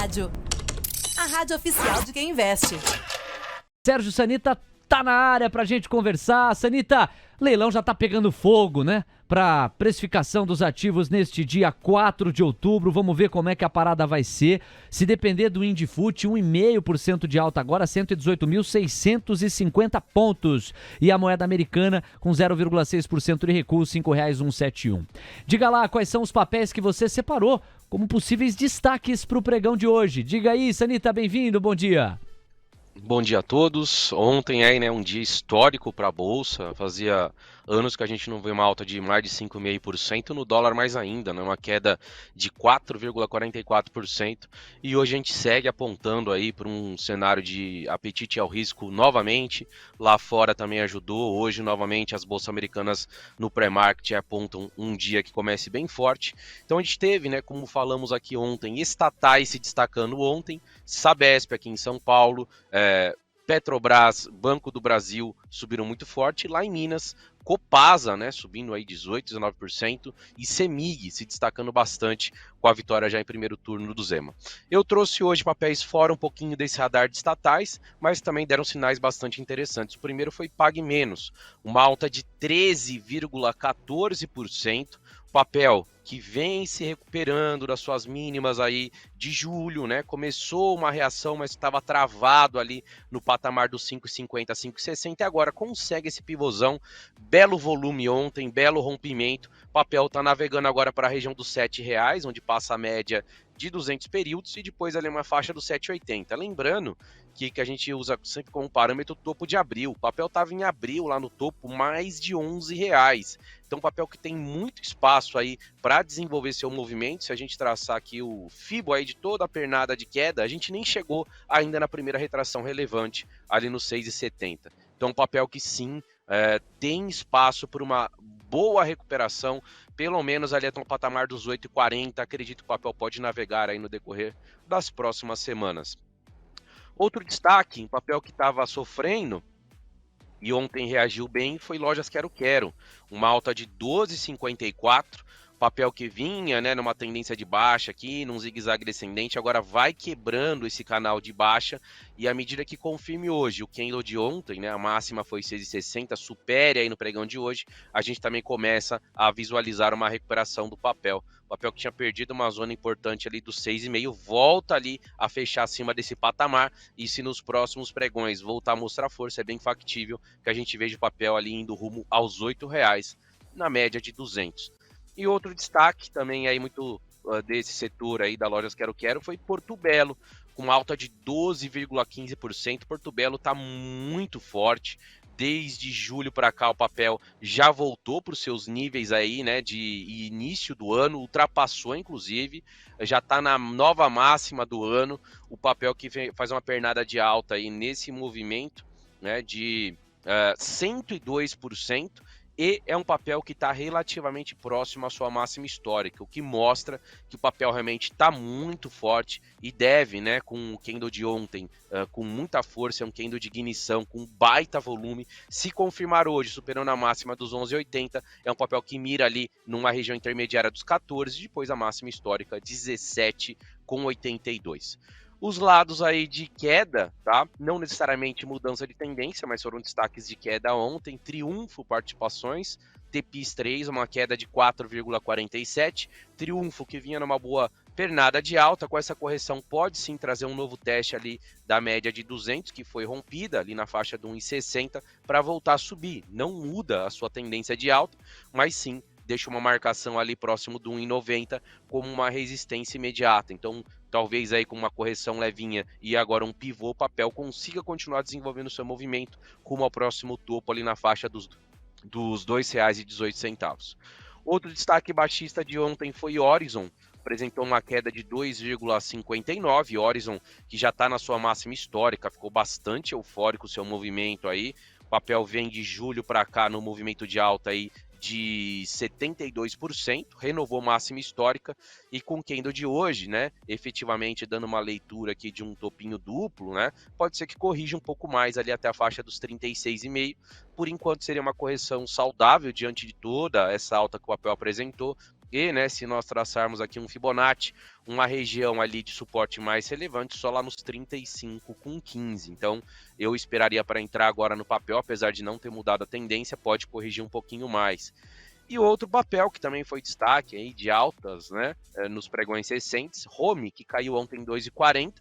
Rádio. A rádio oficial de quem investe. Sérgio Sanita tá na área pra gente conversar. Sanita, leilão já tá pegando fogo, né? Pra precificação dos ativos neste dia 4 de outubro. Vamos ver como é que a parada vai ser. Se depender do Indifut, 1,5% de alta agora, 118.650 pontos. E a moeda americana com 0,6% de recuo, R$ 5,171. Diga lá quais são os papéis que você separou como possíveis destaques pro pregão de hoje. Diga aí, Sanita, bem-vindo, bom dia. Bom dia a todos. Ontem aí, né, um dia histórico para a bolsa. Fazia anos que a gente não vê uma alta de mais de 5,5%, no dólar mais ainda, né, uma queda de 4,44%. E hoje a gente segue apontando aí para um cenário de apetite ao risco novamente. Lá fora também ajudou. Hoje novamente as bolsas americanas no pré-market apontam um dia que comece bem forte. Então a gente teve, né, como falamos aqui ontem, estatais se destacando ontem, Sabesp aqui em São Paulo, Petrobras, Banco do Brasil subiram muito forte. Lá em Minas, Copasa, né, subindo aí 18%, 19%, e Semig se destacando bastante com a vitória já em primeiro turno do Zema. Eu trouxe hoje papéis fora um pouquinho desse radar de estatais, mas também deram sinais bastante interessantes. O primeiro foi Pague Menos, uma alta de 13,14%, papel que vem se recuperando das suas mínimas aí de julho, né? Começou uma reação, mas estava travado ali no patamar dos 5,50 a 5,60 e agora consegue esse pivôzão, belo volume ontem, belo rompimento. O papel está navegando agora para a região dos R$7, onde passa a média de 200 períodos e depois ali uma faixa dos 7,80. Lembrando que a gente usa sempre como parâmetro o topo de abril. O papel estava em abril lá no topo mais de R$11. Então, papel que tem muito espaço aí para desenvolver seu movimento. Se a gente traçar aqui o FIBO aí de toda a pernada de queda, a gente nem chegou ainda na primeira retração relevante ali no 6,70. Então, papel que sim tem espaço para uma boa recuperação, pelo menos ali até um patamar dos 8,40. Acredito que o papel pode navegar aí no decorrer das próximas semanas. Outro destaque, um papel que estava sofrendo e ontem reagiu bem, foi Lojas Quero Quero, uma alta de 12,54, papel que vinha, né, numa tendência de baixa aqui, num zigue-zague descendente, agora vai quebrando esse canal de baixa, e à medida que confirme hoje o candle de ontem, né, a máxima foi 6,60, supere aí no pregão de hoje, a gente também começa a visualizar uma recuperação do papel. O papel que tinha perdido uma zona importante ali dos 6,5, volta ali a fechar acima desse patamar, e se nos próximos pregões voltar a mostrar força, é bem factível que a gente veja o papel ali indo rumo aos R$8, na média de 200. E outro destaque também aí muito desse setor aí da Lojas Quero Quero foi Porto Belo, com alta de 12,15%. Porto Belo está muito forte. Desde julho para cá o papel já voltou para os seus níveis aí, né, de início do ano, ultrapassou inclusive, já está na nova máxima do ano. O papel que faz uma pernada de alta aí nesse movimento, né, de 102%. E é um papel que está relativamente próximo à sua máxima histórica, o que mostra que o papel realmente está muito forte e deve, né, com o candle de ontem, com muita força, é um candle de ignição, com baita volume, se confirmar hoje, superando a máxima dos 11,80, é um papel que mira ali numa região intermediária dos 14, depois a máxima histórica 17,82. Os lados aí de queda, tá? Não necessariamente mudança de tendência, mas foram destaques de queda ontem. Triunfo Participações, TPIS 3, uma queda de 4,47. Triunfo que vinha numa boa pernada de alta, com essa correção pode sim trazer um novo teste ali da média de 200, que foi rompida ali na faixa do 1,60, para voltar a subir. Não muda a sua tendência de alta, mas sim deixa uma marcação ali próximo do 1,90 como uma resistência imediata. Então, talvez aí com uma correção levinha e agora um pivô, o papel consiga continuar desenvolvendo seu movimento rumo ao próximo topo ali na faixa dos R$2,18. Outro destaque baixista de ontem foi Horizon, apresentou uma queda de 2,59. Horizon, que já está na sua máxima histórica, ficou bastante eufórico o seu movimento aí. O papel vem de julho para cá no movimento de alta aí de 72%, renovou máxima histórica, e com o candle de hoje, né, efetivamente dando uma leitura aqui de um topinho duplo, né, pode ser que corrija um pouco mais ali até a faixa dos 36,5. Por enquanto seria uma correção saudável diante de toda essa alta que o papel apresentou, E, né, se nós traçarmos aqui um Fibonacci, uma região ali de suporte mais relevante só lá nos 35,15. Então, eu esperaria para entrar agora no papel, apesar de não ter mudado a tendência, pode corrigir um pouquinho mais. E outro papel que também foi destaque aí de altas, né, nos pregões recentes, Home, que caiu ontem 2,40.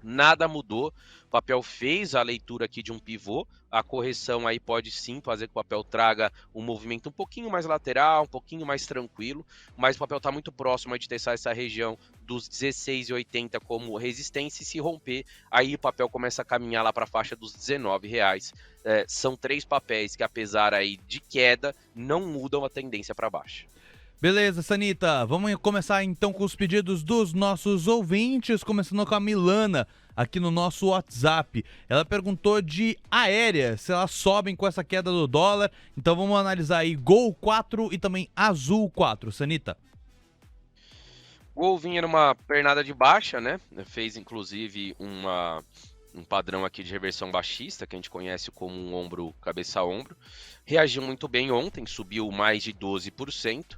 Nada mudou, o papel fez a leitura aqui de um pivô, a correção aí pode sim fazer que o papel traga um movimento um pouquinho mais lateral, um pouquinho mais tranquilo, mas o papel está muito próximo de testar essa região dos 16,80 como resistência, e se romper, aí o papel começa a caminhar lá para a faixa dos R$19. São 3 papéis que, apesar aí de queda, não mudam a tendência para baixo. Beleza, Sanita, vamos começar então com os pedidos dos nossos ouvintes, começando com a Milana, aqui no nosso WhatsApp. Ela perguntou de aérea, se elas sobem com essa queda do dólar, então vamos analisar aí Gol 4 e também Azul 4, Sanita. Gol vinha numa pernada de baixa, né? Fez inclusive um padrão aqui de reversão baixista, que a gente conhece como um ombro, cabeça a ombro. Reagiu muito bem ontem, subiu mais de 12%.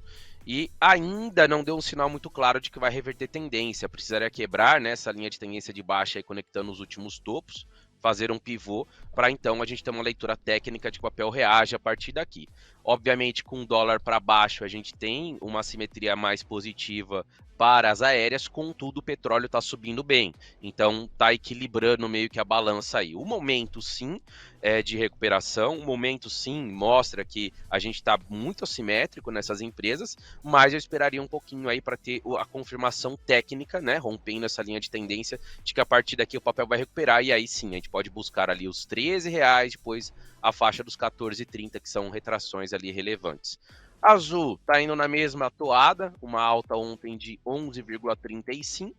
E ainda não deu um sinal muito claro de que vai reverter tendência. Precisaria quebrar, né, essa linha de tendência de baixa aí, conectando os últimos topos, fazer um pivô, para então a gente ter uma leitura técnica de que o papel reage a partir daqui. Obviamente, com o dólar para baixo, a gente tem uma simetria mais positiva para as aéreas, contudo o petróleo está subindo bem, então está equilibrando meio que a balança aí. O momento sim é de recuperação, o momento sim mostra que a gente está muito assimétrico nessas empresas, mas eu esperaria um pouquinho aí para ter a confirmação técnica, né, rompendo essa linha de tendência, de que a partir daqui o papel vai recuperar, e aí sim a gente pode buscar ali os R$13, depois a faixa dos 14,30, que são retrações ali relevantes. Azul tá indo na mesma toada, uma alta ontem de 11,35,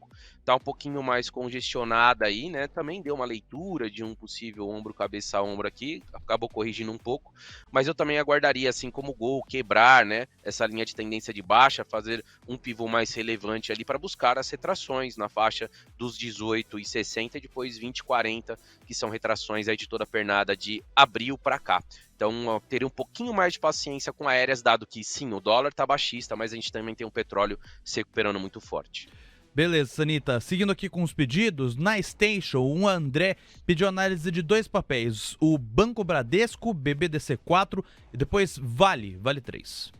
tá um pouquinho mais congestionada aí, né? Também deu uma leitura de um possível ombro, cabeça a ombro aqui, acabou corrigindo um pouco, mas eu também aguardaria, assim como o Gol, quebrar, né, essa linha de tendência de baixa, fazer um pivô mais relevante ali para buscar as retrações na faixa dos 18,60 e depois 20,40, que são retrações aí de toda a pernada de abril para cá. Então, teria um pouquinho mais de paciência com aéreas, dado que, sim, o dólar está baixista, mas a gente também tem o petróleo se recuperando muito forte. Beleza, Sanita. Seguindo aqui com os pedidos, na Station, o André pediu análise de 2 papéis, o Banco Bradesco, BBDC4 e depois Vale 3.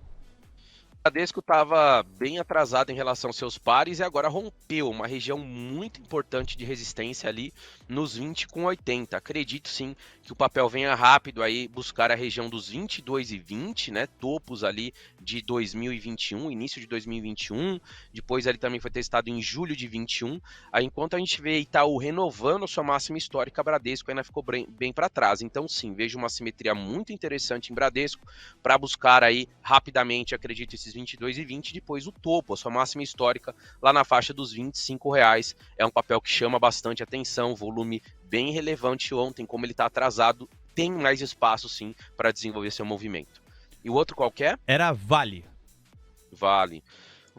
O Bradesco estava bem atrasado em relação aos seus pares e agora rompeu uma região muito importante de resistência ali nos 20,80. Acredito sim que o papel venha rápido aí buscar a região dos 22,20, né? Topos ali de 2021, início de 2021. Depois ali também foi testado em julho de 21. Aí, enquanto a gente vê Itaú renovando sua máxima histórica, Bradesco ainda ficou bem para trás. Então sim, vejo uma simetria muito interessante em Bradesco para buscar aí rapidamente, acredito, esses 22,20, depois o topo, a sua máxima histórica lá na faixa dos R$25. É um papel que chama bastante atenção, volume bem relevante ontem, como ele está atrasado, tem mais espaço sim para desenvolver seu movimento. E o outro qual que é? Era Vale.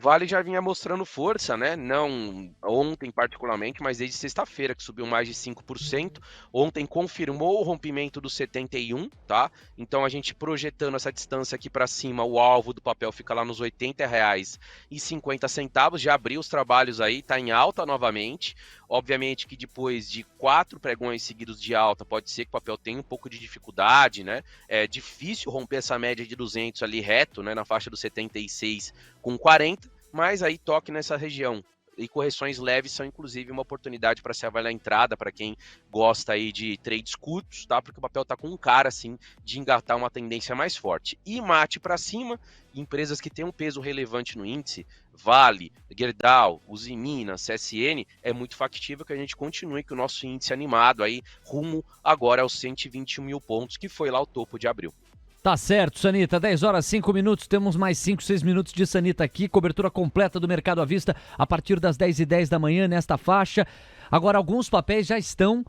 Vale já vinha mostrando força, né? Não ontem particularmente, mas desde sexta-feira, que subiu mais de 5%. Ontem confirmou o rompimento do 71, tá? Então a gente projetando essa distância aqui para cima, o alvo do papel fica lá nos R$80,50. Já abriu os trabalhos aí, tá em alta novamente. Obviamente que depois de 4 pregões seguidos de alta, pode ser que o papel tenha um pouco de dificuldade, né? É difícil romper essa média de 200 ali reto, né? Na faixa dos 76,40, mas aí toque nessa região. E correções leves são inclusive uma oportunidade para se avaliar a entrada, para quem gosta aí de trades curtos, tá? Porque o papel tá com um cara assim de engatar uma tendência mais forte. E mate para cima, empresas que têm um peso relevante no índice, Vale, Gerdau, Usiminas, CSN, é muito factível que a gente continue com o nosso índice animado aí rumo agora aos 121 mil pontos, que foi lá o topo de abril. Tá certo, Sanita, 10 horas 5 minutos, temos mais 5, 6 minutos de Sanita aqui, cobertura completa do mercado à vista a partir das 10h10 da manhã nesta faixa. Agora, alguns papéis já estão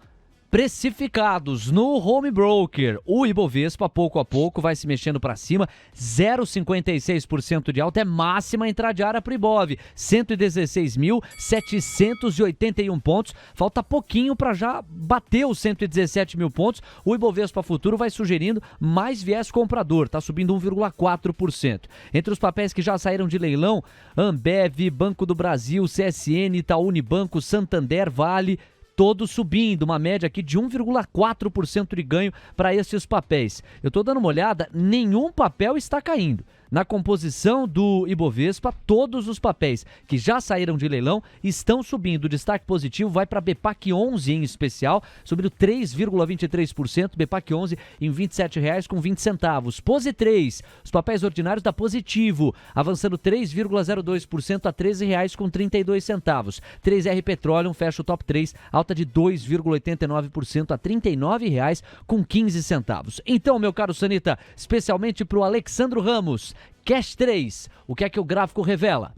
Precificados no Home Broker, o Ibovespa pouco a pouco vai se mexendo para cima, 0,56% de alta, é máxima intradiária para o Ibov, 116.781 pontos, falta pouquinho para já bater os 117 mil pontos, o Ibovespa Futuro vai sugerindo mais viés comprador, está subindo 1,4%. Entre os papéis que já saíram de leilão, Ambev, Banco do Brasil, CSN, Itaú Unibanco, Santander, Vale, todos subindo, uma média aqui de 1,4% de ganho para esses papéis. Eu estou dando uma olhada, nenhum papel está caindo. Na composição do Ibovespa, todos os papéis que já saíram de leilão estão subindo. O destaque positivo vai para BPAC 11 em especial, subindo 3,23%, BPAC 11 em R$ 27,20. Pose 3, os papéis ordinários da Positivo, avançando 3,02% a R$ 13,32. 3R Petroleum fecha o top 3, alta de 2,89% a R$ 39,15. Então, meu caro Sanita, especialmente para o Alexandro Ramos, Cash 3, o que é que o gráfico revela?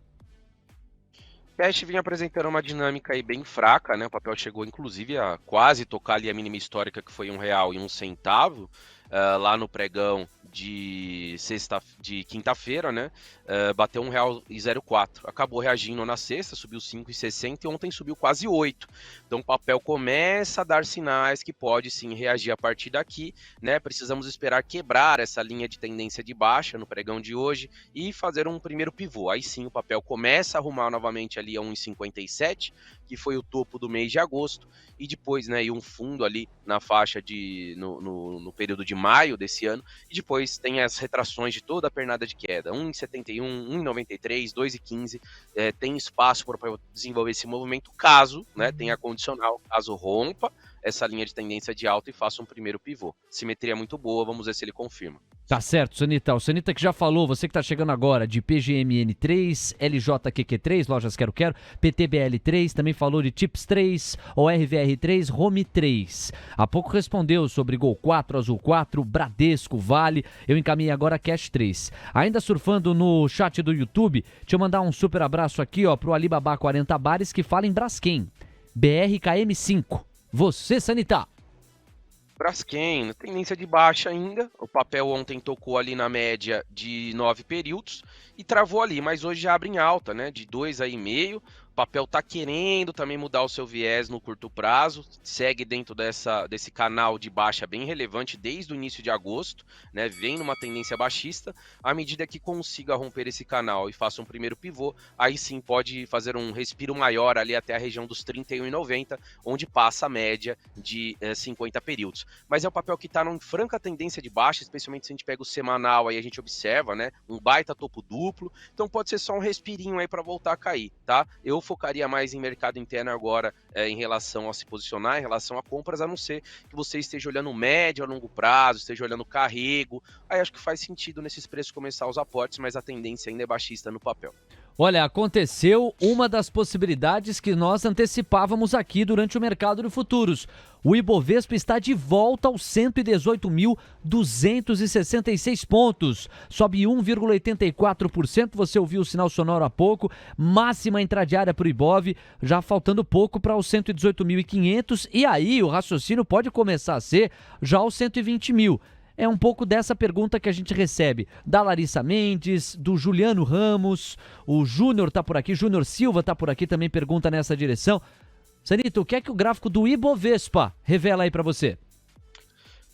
Cash vinha apresentando uma dinâmica aí bem fraca, né? O papel chegou inclusive a quase tocar ali a mínima histórica, que foi R$1,01, lá no pregão de quinta-feira, né? Bateu R$1,04. Acabou reagindo na sexta, subiu 5,60 e ontem subiu quase 8. Então o papel começa a dar sinais que pode sim reagir a partir daqui, né? Precisamos esperar quebrar essa linha de tendência de baixa no pregão de hoje e fazer um primeiro pivô. Aí sim o papel começa a arrumar novamente ali a 1,57, que foi o topo do mês de agosto, e depois, né, e um fundo ali na faixa no período de maio desse ano, e depois tem as retrações de toda a pernada de queda, 1,71, 1,93, 2,15, tem espaço para desenvolver esse movimento caso, né, tenha condicional, caso rompa essa linha de tendência de alta e faça um primeiro pivô. Simetria muito boa, vamos ver se ele confirma. Tá certo, Sanita. O Sanita que já falou, você que tá chegando agora, de PGMN3, LJQQ3, Lojas Quero Quero, PTBL3, também falou de Chips 3, ORVR3, Home 3. Há pouco respondeu sobre Gol 4, Azul 4, Bradesco, Vale. Eu encaminhei agora Cash 3. Ainda surfando no chat do YouTube, deixa eu mandar um super abraço aqui, ó, pro Alibaba 40 Bares, que fala em Braskem, BRKM5. Você, Sanita. Braskem, tendência de baixa ainda, o papel ontem tocou ali na média de 9 períodos e travou ali, mas hoje já abre em alta, né, de 2,5. O papel está querendo também mudar o seu viés no curto prazo, segue dentro desse canal de baixa bem relevante desde o início de agosto, né? Vem numa tendência baixista. À medida que consiga romper esse canal e faça um primeiro pivô, aí sim pode fazer um respiro maior ali até a região dos 31,90, onde passa a média de 50 períodos. Mas é um papel que está em franca tendência de baixa, especialmente se a gente pega o semanal, aí a gente observa, né? Um baita topo duplo, então pode ser só um respirinho aí para voltar a cair, tá? Eu focaria mais em mercado interno agora em relação a se posicionar, em relação a compras, a não ser que você esteja olhando médio a longo prazo, esteja olhando carrego. Aí acho que faz sentido nesses preços começar os aportes, mas a tendência ainda é baixista no papel. Olha, aconteceu uma das possibilidades que nós antecipávamos aqui durante o mercado de futuros. O Ibovespa está de volta aos 118.266 pontos. Sobe 1,84%. Você ouviu o sinal sonoro há pouco. Máxima intradiária para o Ibov, já faltando pouco para os 118.500. E aí o raciocínio pode começar a ser já aos 120 mil. É um pouco dessa pergunta que a gente recebe da Larissa Mendes, do Juliano Ramos, o Júnior tá por aqui, Júnior Silva tá por aqui, também pergunta nessa direção. Sanita, o que é que o gráfico do Ibovespa revela aí para você?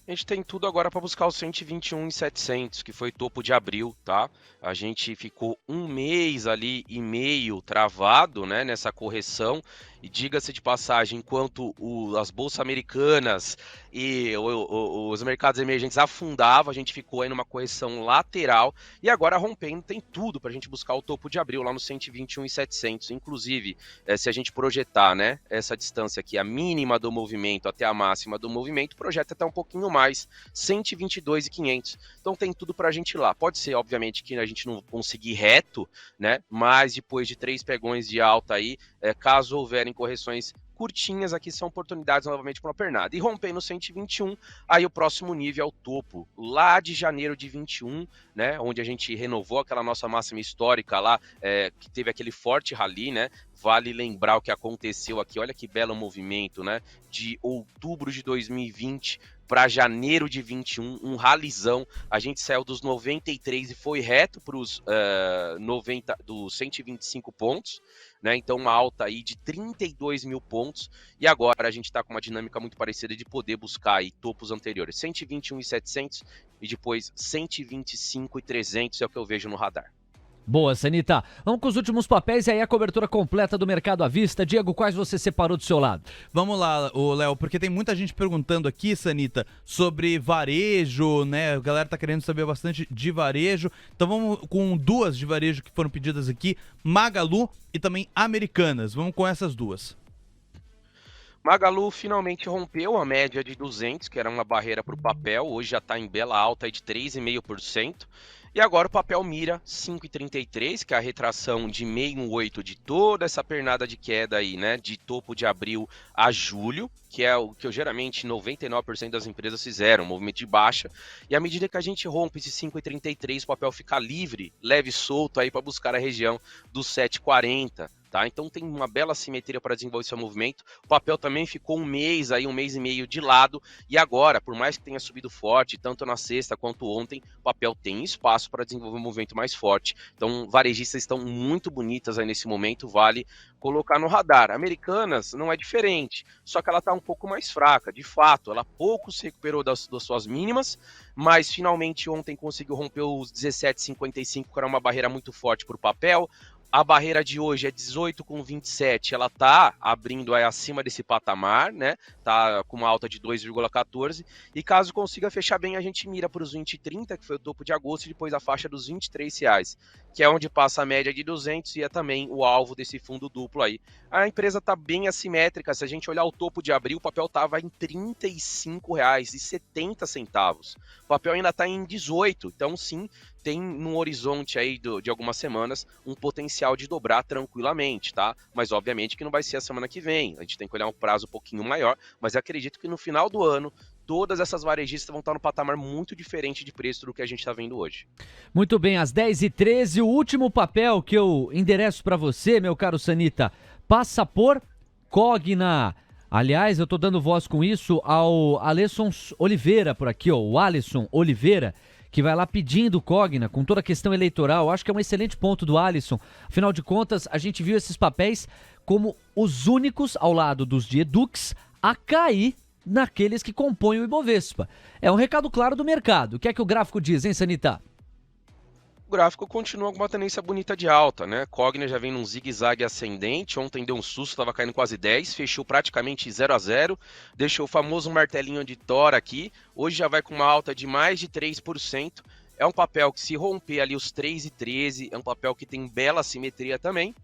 A gente tem tudo agora para buscar os 121.700, que foi topo de abril, tá? A gente ficou um mês ali e meio travado, né, nessa correção. E diga-se de passagem, enquanto as bolsas americanas e os mercados emergentes afundavam, a gente ficou aí numa correção lateral. E agora rompendo, tem tudo para a gente buscar o topo de abril lá no 121.700. Inclusive, se a gente projetar, né, essa distância aqui, a mínima do movimento até a máxima do movimento, projeta até um pouquinho mais, 122.500. Então tem tudo para a gente ir lá. Pode ser, obviamente, que a gente não conseguir reto, né, mas depois de 3 pegões de alta aí, caso houverem correções curtinhas aqui são oportunidades novamente para uma pernada. E rompendo no 121, aí o próximo nível é o topo, lá de janeiro de 21, né, onde a gente renovou aquela nossa máxima histórica lá, que teve aquele forte rally, né? Vale lembrar o que aconteceu aqui, olha que belo movimento, né? De outubro de 2020 para janeiro de 21, um ralizão. A gente saiu dos 93 e foi reto para os 125 pontos, né? Então uma alta aí de 32 mil pontos. E agora a gente está com uma dinâmica muito parecida de poder buscar aí topos anteriores, 121.700 e depois 125.300 é o que eu vejo no radar. Boa, Sanita. Vamos com os últimos papéis e aí a cobertura completa do mercado à vista. Diego, quais você separou do seu lado? Vamos lá, Léo, porque tem muita gente perguntando aqui, Sanita, sobre varejo, né? A galera tá querendo saber bastante de varejo. Então vamos com duas de varejo que foram pedidas aqui, Magalu e também Americanas. Vamos com essas duas. Magalu finalmente rompeu a média de 200, que era uma barreira para o papel. Hoje já está em bela alta aí de 3,5%. E agora o papel mira 5,33, que é a retração de 0,68 de toda essa pernada de queda aí, né? De topo de abril a julho, que é o que geralmente 99% das empresas fizeram, um movimento de baixa. E à medida que a gente rompe esse 5,33, o papel fica livre, leve e solto aí para buscar a região dos 7,40. Tá? Então tem uma bela simetria para desenvolver esse movimento. O papel também ficou um mês e meio de lado, e agora, por mais que tenha subido forte, tanto na sexta quanto ontem, o papel tem espaço para desenvolver um movimento mais forte. Então, varejistas estão muito bonitas aí nesse momento, vale colocar no radar. Americanas não é diferente, só que ela está um pouco mais fraca. De fato, ela pouco se recuperou das suas mínimas, mas finalmente ontem conseguiu romper os 17,55, que era uma barreira muito forte para o papel. A barreira de hoje é 18,27, ela tá abrindo aí acima desse patamar, né? Tá com uma alta de 2,14, e caso consiga fechar bem, a gente mira para os 20,30, que foi o topo de agosto, e depois a faixa dos R$23, que é onde passa a média de 200 e é também o alvo desse fundo duplo aí. A empresa tá bem assimétrica, se a gente olhar o topo de abril, o papel tava em R$35,70. O papel ainda tá em 18, então sim, tem num horizonte aí de algumas semanas um potencial de dobrar tranquilamente, tá? Mas obviamente que não vai ser a semana que vem, a gente tem que olhar um prazo um pouquinho maior, mas eu acredito que no final do ano todas essas varejistas vão estar no patamar muito diferente de preço do que a gente está vendo hoje. Muito bem, às 10h13, o último papel que eu endereço para você, meu caro Sanita, passa por Cogna. Aliás, eu tô dando voz com isso ao Alisson Oliveira por aqui, ó, o Alisson Oliveira, que vai lá pedindo Cogna com toda a questão eleitoral. Acho que é um excelente ponto do Alisson. Afinal de contas, a gente viu esses papéis como os únicos, ao lado dos de Edux, a cair naqueles que compõem o Ibovespa. É um recado claro do mercado. O que é que o gráfico diz, hein, Sanita? O gráfico continua com uma tendência bonita de alta, né? Cogna já vem num zigue-zague ascendente, ontem deu um susto, estava caindo quase 10, fechou praticamente 0 a 0, deixou o famoso martelinho de Thor aqui, hoje já vai com uma alta de mais de 3%, é um papel que se romper ali os 3,13, é um papel que tem bela simetria também.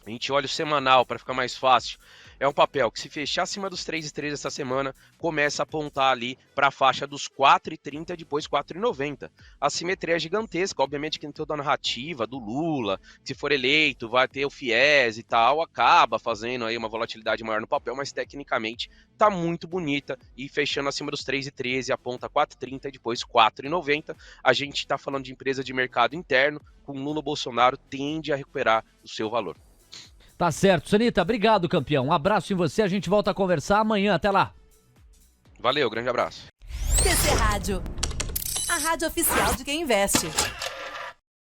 A gente olha o semanal para ficar mais fácil. É um papel que se fechar acima dos 3,13 essa semana, começa a apontar ali para a faixa dos 4,30 e depois 4,90. A simetria é gigantesca, obviamente que tem toda a narrativa do Lula, que se for eleito vai ter o FIES e tal, acaba fazendo aí uma volatilidade maior no papel, mas tecnicamente tá muito bonita e fechando acima dos 3,13, aponta 4,30 e depois 4,90. A gente está falando de empresa de mercado interno, com Lula Bolsonaro tende a recuperar o seu valor. Tá certo. Sanita, obrigado, campeão. Um abraço em você, a gente volta a conversar amanhã. Até lá. Valeu, grande abraço. TC Rádio, a rádio oficial de quem investe.